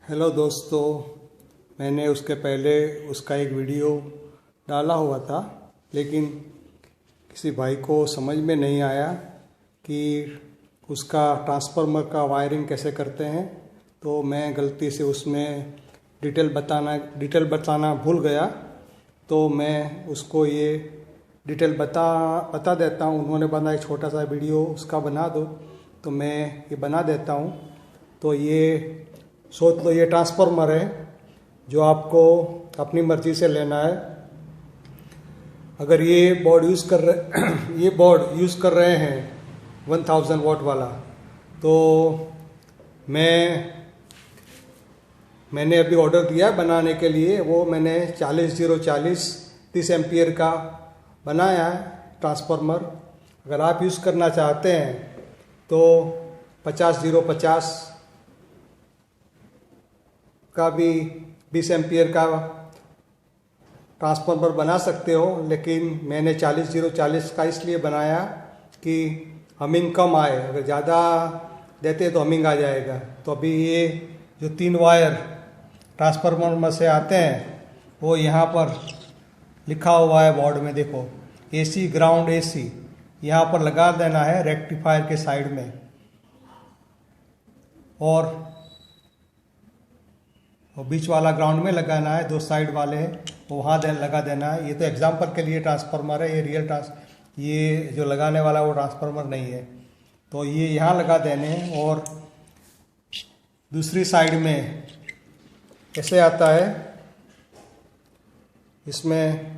Hello दोस्तों, मैंने उसके पहले उसका एक वीडियो डाला हुआ था, लेकिन किसी भाई को समझ में नहीं आया कि उसका ट्रांसफार्मर का वायरिंग कैसे करते हैं। तो मैं गलती से उसमें डिटेल बताना भूल गया, तो मैं उसको ये डिटेल बता देता हूँ। उन्होंने बना एक छोटा सा वीडियो उसका बना दो, तो मैं ये बना देता हूँ। तो ये सोच लो, ये ट्रांसफार्मर है जो आपको अपनी मर्जी से लेना है। अगर ये बोर्ड यूज़ कर रहे हैं 1000 वॉट वाला, तो मैंने अभी ऑर्डर दिया बनाने के लिए। वो मैंने 40040 30 एम्पियर का बनाया है ट्रांसफार्मर। अगर आप यूज़ करना चाहते हैं तो 50050 का भी 20 एम्पियर का ट्रांसफार्मर बना सकते हो, लेकिन मैंने 40040 का इसलिए बनाया कि हमिंग कम आए। अगर ज़्यादा देते तो हमिंग आ जाएगा। तो अभी ये जो 3 वायर ट्रांसफार्मर में से आते हैं, वो यहाँ पर लिखा हुआ है बोर्ड में, देखो AC ग्राउंड AC यहाँ पर लगा देना है रेक्टिफायर के साइड में, और बीच वाला ग्राउंड में लगाना है। 2 साइड वाले हैं वो वहाँ लगा देना है। ये तो एग्जांपल के लिए ट्रांसफार्मर है, ये जो लगाने वाला वो ट्रांसफार्मर नहीं है। तो ये यहाँ लगा देने हैं। और दूसरी साइड में ऐसे आता है, इसमें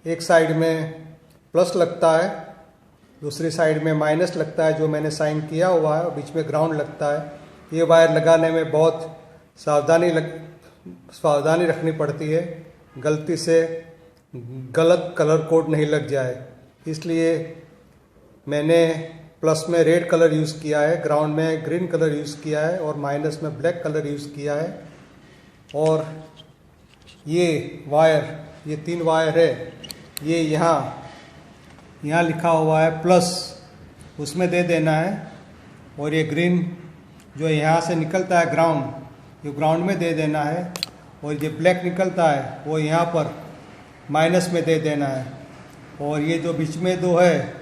एक साइड में प्लस लगता है, दूसरी साइड में माइनस लगता है, जो मैंने साइन किया हुआ है, और बीच में ग्राउंड लगता है। ये वायर लगाने में बहुत सावधानी रखनी पड़ती है, गलती से गलत कलर कोड नहीं लग जाए। इसलिए मैंने प्लस में रेड कलर यूज़ किया है, ग्राउंड में ग्रीन कलर यूज़ किया है, और माइनस में ब्लैक कलर यूज़ किया है। और ये वायर, ये 3 वायर है, ये यहाँ लिखा हुआ है प्लस, उसमें दे देना है। और ये ग्रीन जो यहाँ से निकलता है ग्राउंड, ये ग्राउंड में दे देना है। और ये ब्लैक निकलता है वो यहाँ पर माइनस में दे देना है। और ये जो बीच में 2 है,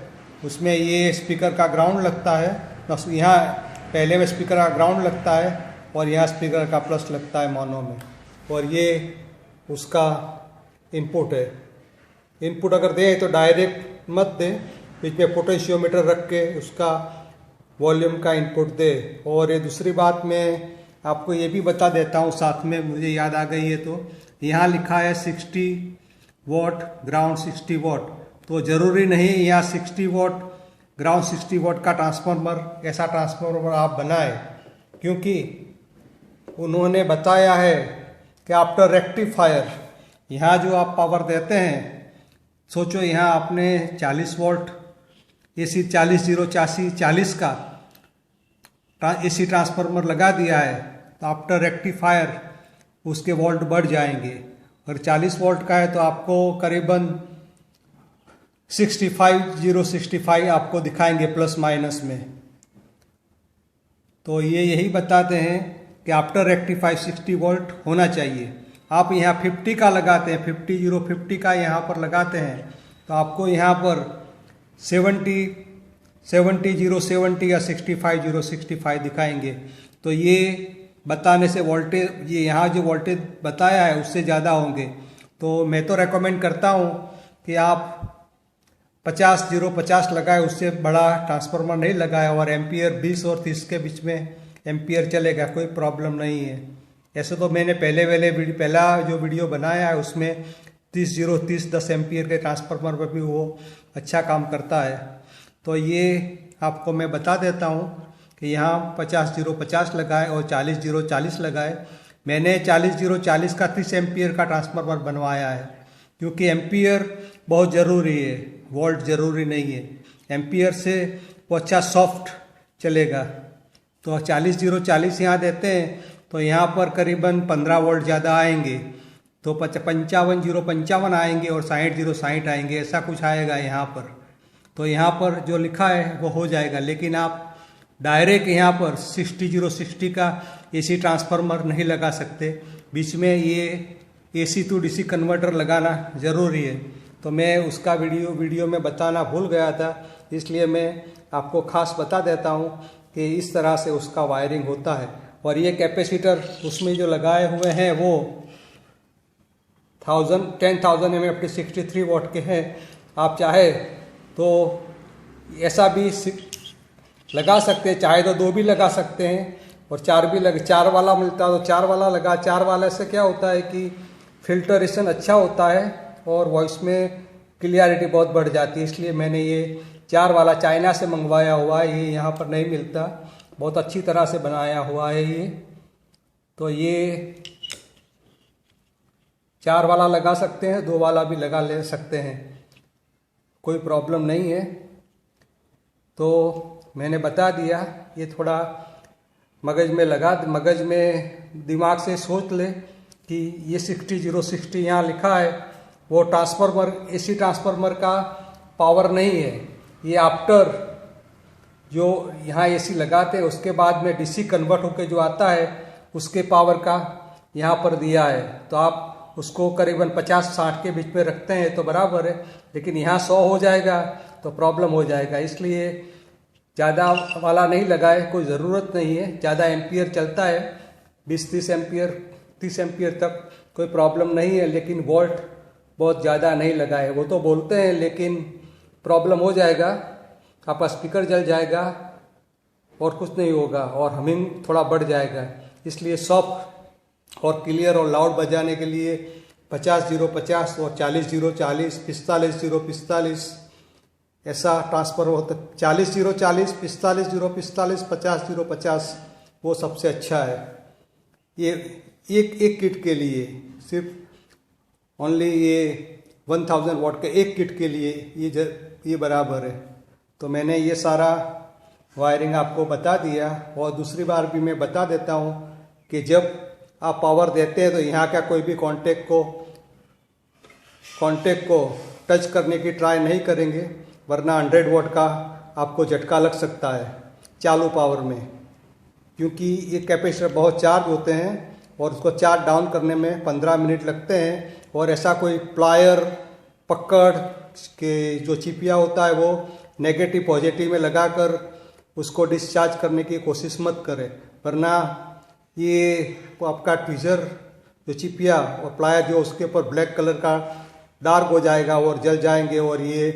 उसमें ये स्पीकर का ग्राउंड लगता है। बस यहाँ पहले में स्पीकर का ग्राउंड लगता है, और यहाँ स्पीकर का प्लस लगता है मोनो में। और ये उसका इनपुट है। इनपुट अगर दे तो डायरेक्ट मत दे, बीच में पोटेंशियोमीटर रख के उसका वॉल्यूम का इनपुट दे। और ये दूसरी बात मैं आपको ये भी बता देता हूँ साथ में, मुझे याद आ गई है। तो यहाँ लिखा है 60 वॉट ग्राउंड 60 वॉट, तो ज़रूरी नहीं यहाँ 60 वॉट ग्राउंड 60 वॉट का ट्रांसफार्मर, ऐसा ट्रांसफार्मर आप बनाए, क्योंकि उन्होंने बताया है कि आफ्टर रेक्टिफायर यहाँ जो आप पावर देते हैं, सोचो यहाँ आपने 40 वोल्ट AC 40 का AC ट्रांसफार्मर लगा दिया है, तो आफ्टर रेक्टिफायर उसके वोल्ट बढ़ जाएंगे। और 40 वोल्ट का है तो आपको करीबन 65 आपको दिखाएंगे प्लस माइनस में। तो ये यही बताते हैं कि आफ्टर रेक्टिफाई 60 वोल्ट होना चाहिए। आप यहाँ 50 का लगाते हैं, 50 का यहाँ पर लगाते हैं, तो आपको यहाँ पर 70 या 65 दिखाएंगे। तो ये बताने से वोल्टेज, ये यहाँ जो वोल्टेज बताया है उससे ज़्यादा होंगे। तो मैं तो रेकमेंड करता हूँ कि आप 50 लगाए, उससे बड़ा ट्रांसफार्मर नहीं लगाए। और एम्पियर 20 और 30 के बीच में एम्पियर चलेगा, कोई प्रॉब्लम नहीं है। ऐसे तो मैंने पहला जो वीडियो बनाया है उसमें 10 एम्पियर के ट्रांसफार्मर पर भी वो अच्छा काम करता है। तो ये आपको मैं बता देता हूँ कि यहाँ 50 लगाए और 40 लगाए। मैंने 40 का 30 एम्पियर का ट्रांसफार्मर बनवाया है, क्योंकि एम्पियर बहुत ज़रूरी है, वोल्ट ज़रूरी नहीं है। एम्पियर से वो अच्छा सॉफ्ट चलेगा। तो 40 यहाँ देते हैं, तो यहाँ पर करीबन 15 वोल्ट ज़्यादा आएंगे, तो 55 आएंगे, और 60 आएंगे, ऐसा कुछ आएगा यहाँ पर। तो यहाँ पर जो लिखा है वो हो जाएगा। लेकिन आप डायरेक्ट यहाँ पर 60060 का एसी ट्रांसफार्मर नहीं लगा सकते, बीच में ये एसी टू डीसी कन्वर्टर लगाना ज़रूरी है। तो मैं उसका वीडियो में बताना भूल गया था, इसलिए मैं आपको खास बता देता हूँ कि इस तरह से उसका वायरिंग होता है। और ये कैपेसिटर उसमें जो लगाए हुए हैं वो 10,000 mAh 63 वॉट के हैं। आप चाहे तो ऐसा भी लगा सकते हैं, चाहे तो 2 भी लगा सकते हैं और 4 वाला मिलता है तो 4 वाला लगा। 4 वाले से क्या होता है कि फिल्टरेशन अच्छा होता है और वॉइस में क्लियरिटी बहुत बढ़ जाती है, इसलिए मैंने ये 4 वाला चाइना से मंगवाया हुआ है। ये यहाँ पर नहीं मिलता, बहुत अच्छी तरह से बनाया हुआ है ये। तो ये 4 वाला लगा सकते हैं, 2 वाला भी लगा ले सकते हैं, कोई प्रॉब्लम नहीं है। तो मैंने बता दिया, ये थोड़ा मगज में दिमाग से सोच ले कि ये 60060 यहाँ लिखा है, वो ट्रांसफार्मर एसी ट्रांसफार्मर का पावर नहीं है। ये आफ्टर जो यहाँ एसी लगाते हैं उसके बाद में डीसी कन्वर्ट होकर जो आता है उसके पावर का यहाँ पर दिया है। तो आप उसको करीबन 50-60 के बीच में रखते हैं तो बराबर है, लेकिन यहाँ 100 हो जाएगा तो प्रॉब्लम हो जाएगा। इसलिए ज़्यादा वाला नहीं लगाए, कोई ज़रूरत नहीं है। ज़्यादा एम्पियर चलता है, 20-30 एम्पियर 30 एम्पियर तक कोई प्रॉब्लम नहीं है, लेकिन वोल्ट बहुत ज़्यादा नहीं लगाए। वो तो बोलते हैं लेकिन प्रॉब्लम हो जाएगा, आपका स्पीकर जल जाएगा और कुछ नहीं होगा और हमिंग थोड़ा बढ़ जाएगा। इसलिए सॉफ्ट और क्लियर और लाउड बजाने के लिए 50-0-50 और 40-0-40 45-0-45 ऐसा ट्रांसफर होता है। 40-0-40 45-0-45 50-0-50 वो सबसे अच्छा है। ये एक किट के लिए सिर्फ ओनली ये 1000 वॉट के एक किट के लिए ये बराबर है। तो मैंने ये सारा वायरिंग आपको बता दिया और दूसरी बार भी मैं बता देता हूँ कि जब आप पावर देते हैं तो यहाँ का कोई भी कॉन्टेक्ट को टच करने की ट्राई नहीं करेंगे, वरना 100 वॉट का आपको झटका लग सकता है चालू पावर में, क्योंकि ये कैपेसिटर बहुत चार्ज होते हैं और उसको चार्ज डाउन करने में 15 मिनट लगते हैं। और ऐसा कोई प्लायर पकड़ के जो चिपिया होता है वो नेगेटिव पॉजिटिव में लगाकर उसको डिस्चार्ज करने की कोशिश मत करें, वरना ये आपका ट्विजर जो चिपिया और प्लायर जो उसके ऊपर ब्लैक कलर का डार्क हो जाएगा और जल जाएंगे और ये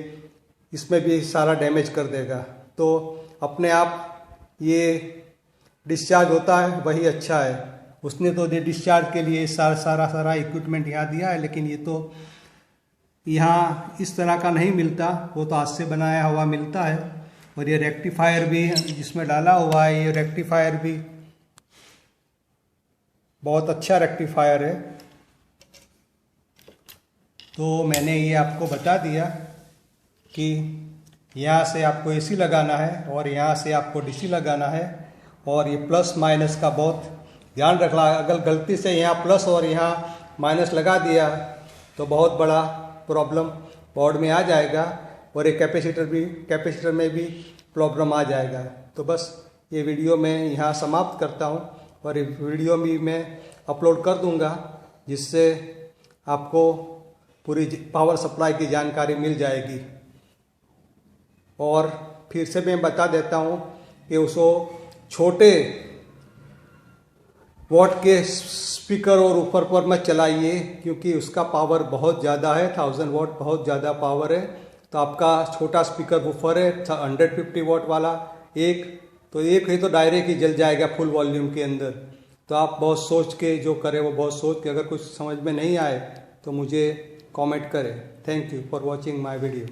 इसमें भी सारा डैमेज कर देगा। तो अपने आप ये डिस्चार्ज होता है वही अच्छा है। उसने तो डिस्चार्ज के लिए सारा इक्विपमेंट यहाँ दिया है, लेकिन ये तो यहाँ इस तरह का नहीं मिलता, वो तो हाथ से बनाया हुआ मिलता है। और ये रेक्टिफायर भी जिसमें डाला हुआ है, ये रेक्टिफायर भी बहुत अच्छा रेक्टिफायर है। तो मैंने ये आपको बता दिया कि यहाँ से आपको एसी लगाना है और यहाँ से आपको डीसी लगाना है, और ये प्लस माइनस का बहुत ध्यान रखना। अगर गलती से यहाँ प्लस और यहाँ माइनस लगा दिया तो बहुत बड़ा प्रॉब्लम बोर्ड में आ जाएगा और एक कैपेसिटर में भी प्रॉब्लम आ जाएगा। तो बस ये वीडियो मैं यहाँ समाप्त करता हूँ और ये वीडियो भी मैं अपलोड कर दूँगा, जिससे आपको पूरी पावर सप्लाई की जानकारी मिल जाएगी। और फिर से मैं बता देता हूँ कि उसको छोटे वॉट के स्पीकर और ऊपर पर मत चलाइए, क्योंकि उसका पावर बहुत ज़्यादा है। 1000 वॉट बहुत ज़्यादा पावर है। तो आपका छोटा स्पीकर वूफर है 150 वॉट वाला, एक ही तो डायरेक्ट ही जल जाएगा फुल वॉल्यूम के अंदर। तो आप बहुत सोच के जो करें वो बहुत सोच के, अगर कुछ समझ में नहीं आए तो मुझे कमेंट करें। Thank you for watching my video.